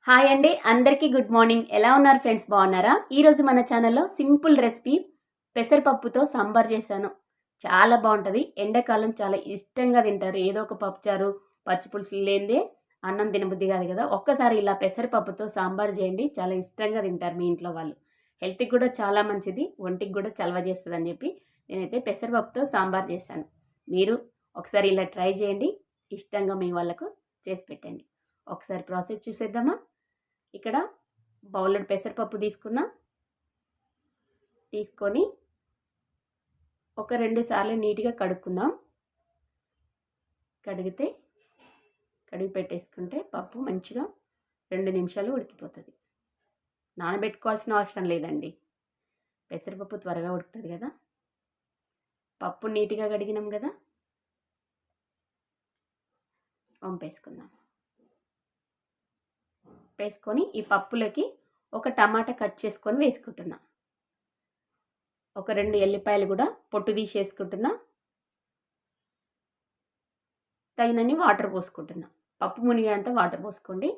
Hi అండి, అందరికీ good morning. ఎలా ఉన్నారు ఫ్రెండ్స్? బాగున్నారా? ఈరోజు మన ఛానల్లో సింపుల్ రెసిపీ పెసరపప్పుతో సాంబార్ చేశాను. చాలా బాగుంటుంది. ఎండాకాలం చాలా ఇష్టంగా తింటారు. ఏదో ఒక పప్పుచారు, పచ్చిపులుసు లేనిదే అన్నం తినబుద్ధి కాదు కదా. ఒక్కసారి ఇలా పెసరపప్పుతో సాంబార్ చేయండి, చాలా ఇష్టంగా తింటారు మీ ఇంట్లో వాళ్ళు. హెల్త్కి కూడా చాలా మంచిది, ఒంటికి కూడా చలవ చేస్తుంది అని చెప్పి నేనైతే పెసరపప్పుతో సాంబార్ చేశాను. మీరు ఒకసారి ఇలా ట్రై చేయండి, ఇష్టంగా మీ వాళ్ళకు చేసి పెట్టండి. ఒకసారి ప్రాసెస్ చూసేద్దామా? ఇక్కడ బౌల్లో పెసరపప్పు తీసుకొని ఒక 2 సార్లు నీట్గా కడుక్కుందాం. కడిగి పెట్టేసుకుంటే పప్పు మంచిగా 2 నిమిషాలు ఉడికిపోతుంది. నానబెట్టుకోవాల్సిన అవసరం లేదండి, పెసరపప్పు త్వరగా ఉడుకుతుంది కదా. పప్పు నీట్గా కడిగినాం కదా, వేసుకొని ఈ పప్పులోకి ఒక టమాటా కట్ చేసుకొని వేసుకుంటున్నా. ఒక 2 ఎల్లిపాయలు కూడా పొట్టు తీసేసుకుంటున్నా. తగినన్ని వాటర్ పోసుకుంటున్నా. పప్పు మునిగేంత వాటర్ పోసుకోండి.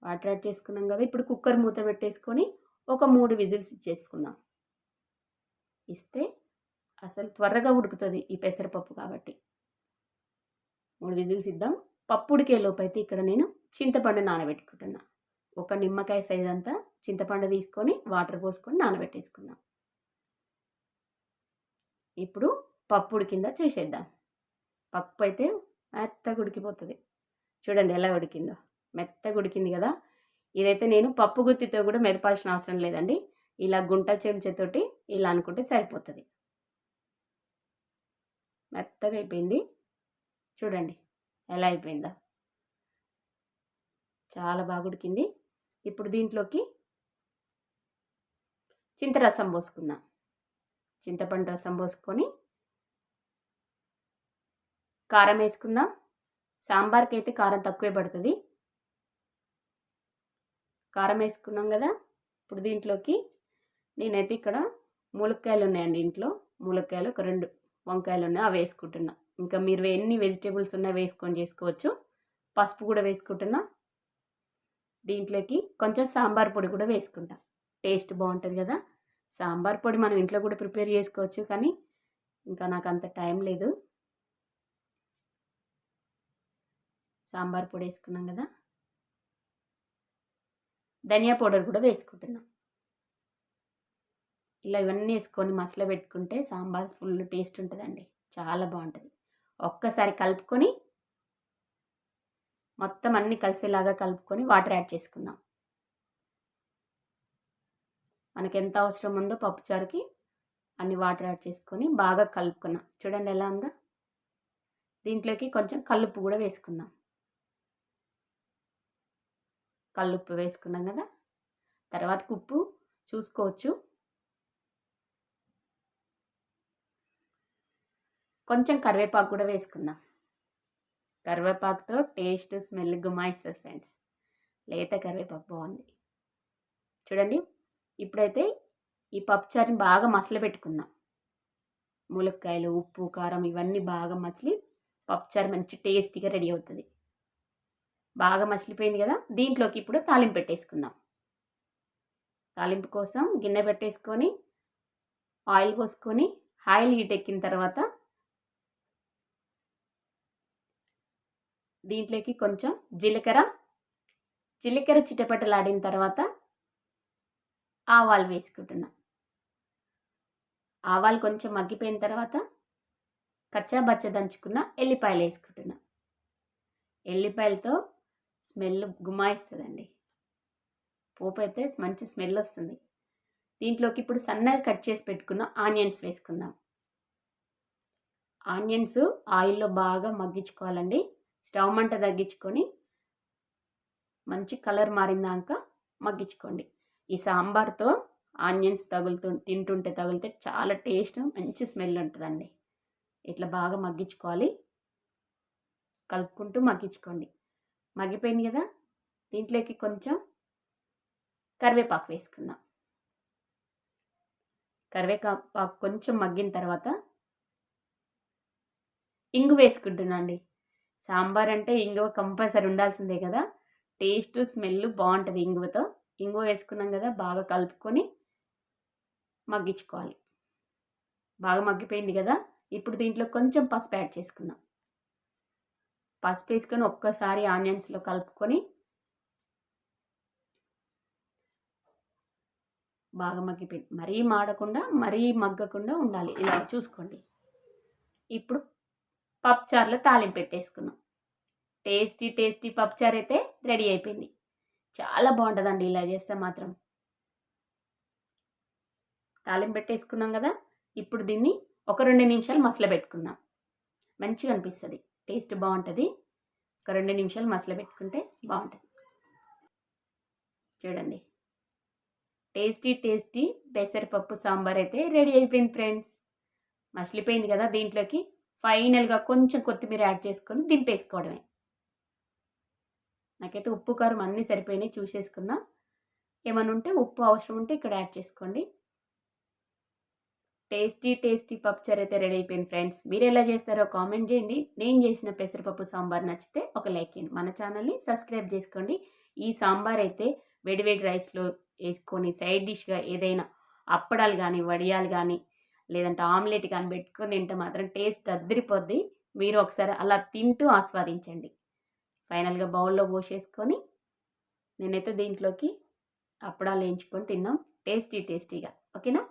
వాటర్ యాడ్ చేసుకున్నాం కదా. ఇప్పుడు కుక్కర్ మూత పెట్టేసుకొని ఒక 3 విజిల్స్ ఇచ్చేసుకుందాం. ఇస్తే అసలు త్వరగా ఉడుకుతుంది ఈ పెసరపప్పు కాబట్టి 3 విజిల్స్ ఇద్దాం. పప్పు ఉడికే లోపైతే ఇక్కడ నేను చింతపండు నానబెట్టుకుంటున్నా. ఒక నిమ్మకాయ సైజ్ అంతా చింతపండు తీసుకొని వాటర్ పోసుకొని నానబెట్టేసుకుందాం. ఇప్పుడు పప్పు ఉడికిందా చూసేద్దాం. పప్పు అయితే మెత్తగా ఉడికిపోతుంది. చూడండి ఎలా ఉడికిందో, మెత్తగా ఉడికింది కదా. ఇదైతే నేను పప్పు గుత్తితో కూడా మెదపాల్సిన అవసరం లేదండి. ఇలా గుంట చెంచాతోటి ఇలా అనుకుంటే సరిపోతుంది. మెత్తగా అయిపోయింది. చూడండి ఎలా అయిపోయిందో, చాలా బాగా ఉడికింది. ఇప్పుడు దీంట్లోకి చింతరసం పోసుకుందాం. చింతపండు రసం పోసుకొని కారం వేసుకుందాం. సాంబార్కి అయితే కారం తక్కువే పడుతుంది. కారం వేసుకున్నాం కదా. ఇప్పుడు దీంట్లోకి నేనైతే ఇక్కడ ములక్కాయలు ఉన్నాయండి ఇంట్లో. ములక్కాయలు ఒక 2 వంకాయలు ఉన్నాయి, అవి వేసుకుంటున్నా. ఇంకా మీరు ఎన్ని వెజిటేబుల్స్ ఉన్నా వేసుకొని చేసుకోవచ్చు. పసుపు కూడా వేసుకుంటున్నా. దీంట్లోకి కొంచెం సాంబార్ పొడి కూడా వేసుకుంటా, టేస్ట్ బాగుంటుంది కదా. సాంబార్ పొడి మనం ఇంట్లో కూడా ప్రిపేర్ చేసుకోవచ్చు, కానీ ఇంకా నాకు అంత టైం లేదు. సాంబార్ పొడి వేసుకున్నాం కదా. ధనియా పౌడర్ కూడా వేసుకుంటున్నాం. ఇలా ఇవన్నీ వేసుకొని మసాలా పెట్టుకుంటే సాంబార్ ఫుల్ టేస్ట్ ఉంటుందండి, చాలా బాగుంటుంది. ఒక్కసారి కలుపుకొని మొత్తం అన్నీ కలిసేలాగా కలుపుకొని వాటర్ యాడ్ చేసుకుందాం. మనకి ఎంత అవసరం ఉందో పప్పుచారుకి అన్ని వాటర్ యాడ్ చేసుకొని బాగా కలుపుకున్నాం. చూడండి ఎలా ఉందో. దీంట్లోకి కొంచెం కల్లుప్పు కూడా వేసుకుందాం. కల్లుప్పు వేసుకున్నాం కదా. తర్వాత ఉప్పు చూసుకోవచ్చు. కొంచెం కరివేపాకు కూడా వేసుకుందాం. కరివేపాకుతో టేస్ట్ స్మెల్ గుమాయిస్తుంది ఫ్రెండ్స్. లేత కరివేపాకు బాగుంది. చూడండి. ఇప్పుడైతే ఈ పప్పుచారుని బాగా మసల పెట్టుకుందాం. ములక్కాయలు, ఉప్పు, కారం ఇవన్నీ బాగా మసిలి పప్పుచారు మంచి టేస్టీగా రెడీ అవుతుంది. బాగా మసిలిపోయింది కదా. దీంట్లోకి ఇప్పుడు తాలింపు పెట్టేసుకుందాం. తాలింపు కోసం గిన్నె పెట్టేసుకొని ఆయిల్ పోసుకొని ఆయిల్ హీట్ ఎక్కిన తర్వాత దీంట్లోకి కొంచెం జీలకర్ర చిటపటలాడిన తర్వాత ఆవాలు వేసుకుంటున్నా. ఆవాలు కొంచెం మగ్గిపోయిన తర్వాత కచ్చాబచ్చ దంచుకున్న ఎల్లిపాయలు వేసుకుంటున్నా. ఎల్లిపాయలతో స్మెల్ గుమాయిస్తుందండి. పోపు అయితే మంచి స్మెల్ వస్తుంది. దీంట్లోకి ఇప్పుడు సన్నగా కట్ చేసి పెట్టుకున్న ఆనియన్స్ వేసుకుందాం. ఆనియన్స్ ఆయిల్లో బాగా మగ్గించుకోవాలండి. స్టవ్ మంట తగ్గించుకొని మంచి కలర్ మారిందాక మగ్గించుకోండి. ఈ సాంబార్తో ఆనియన్స్ తింటుంటే చాలా టేస్ట్, మంచి స్మెల్ ఉంటుందండి. ఇట్లా బాగా మగ్గించుకోవాలి. కలుపుకుంటూ మగ్గించుకోండి. మగ్గిపోయింది కదా. దీంట్లోకి కొంచెం కరివేపాకు వేసుకుందాం. కరివేపాకు కొంచెం మగ్గిన తర్వాత ఇంగు వేసుకుంటున్నా అండి. సాంబార్ అంటే ఇంగువ కంపల్సరీ ఉండాల్సిందే కదా! టేస్ట్, స్మెల్ బావుంటది ఇంగువతో. ఇంగువ వేసుకున్నాం కదా! బాగా కలుపుకొని మగ్గించుకోవాలి. బాగా మగ్గిపోయింది కదా! ఇప్పుడు దీంట్లో కొంచెం పసుపు యాడ్ చేసుకుందాం. పసుపు వేసుకొని ఒక్కసారి ఆనియన్స్‌లో కలుపుకొని బాగా మగ్గిపోయింది. మరీ మాడకుండా, మరీ మగ్గకుండా ఉండాలి. ఇలా చూసుకోండి. ఇప్పుడు పప్పుచారులో తాలింపు పెట్టేసుకున్నాం. టేస్టీ టేస్టీ పప్పుచారు అయితే రెడీ అయిపోయింది. చాలా బావుంటదండి ఇలా చేస్తే మాత్రం. తాలింపు పెట్టేసుకున్నాం కదా! ఇప్పుడు దీన్ని ఒక 2 నిమిషాలు మసలబెట్టుకుందాం. మంచిగా అనిపిస్తది. టేస్ట్ బావుంటది. ఒక 2 నిమిషాలు మసలబెట్టుకుంటే బావుంటది. చూడండి. టేస్టీ టేస్టీ పెసరపప్పు సాంబార్ అయితే రెడీ అయిపోయింది ఫ్రెండ్స్. మసిలిపోయింది కదా! దీంట్లోకి ఫైనల్‌గా కొంచెం కొత్తిమీర యాడ్ చేసుకొని దింపేసుకోవడమే. నాకైతే ఉప్పు, కారం అన్నీ సరిపోయినాయి చూసేసుకున్నా. ఏమన్నా ఉంటే ఉప్పు అవసరం ఉంటే ఇక్కడ యాడ్ చేసుకోండి. టేస్టీ టేస్టీ పప్పుచారు అయితే రెడీ అయిపోయింది ఫ్రెండ్స్. మీరు ఎలా చేస్తారో కామెంట్ చేయండి. నేను చేసిన పెసరపప్పు సాంబార్ నచ్చితే ఒక లైక్ చేయండి. మన ఛానల్ని సబ్స్క్రైబ్ చేసుకోండి. ఈ సాంబార్ అయితే వేడి వేడి రైస్లో వేసుకొని సైడ్ డిష్గా ఏదైనా అప్పడాలు కానీ, వడియాలు కానీ, లేదంటే ఆమ్లెట్ కానీ పెట్టుకొని తింటే మాత్రం టేస్ట్ అద్దరిపోద్ది. మీరు ఒకసారి అలా తింటూ ఆస్వాదించండి. ఫైనల్గా బౌల్లో పోసేసుకొని నేనైతే దీంట్లోకి అప్పడాలు వేయించుకొని తిన్నాం టేస్టీ టేస్టీగా. ఓకేనా?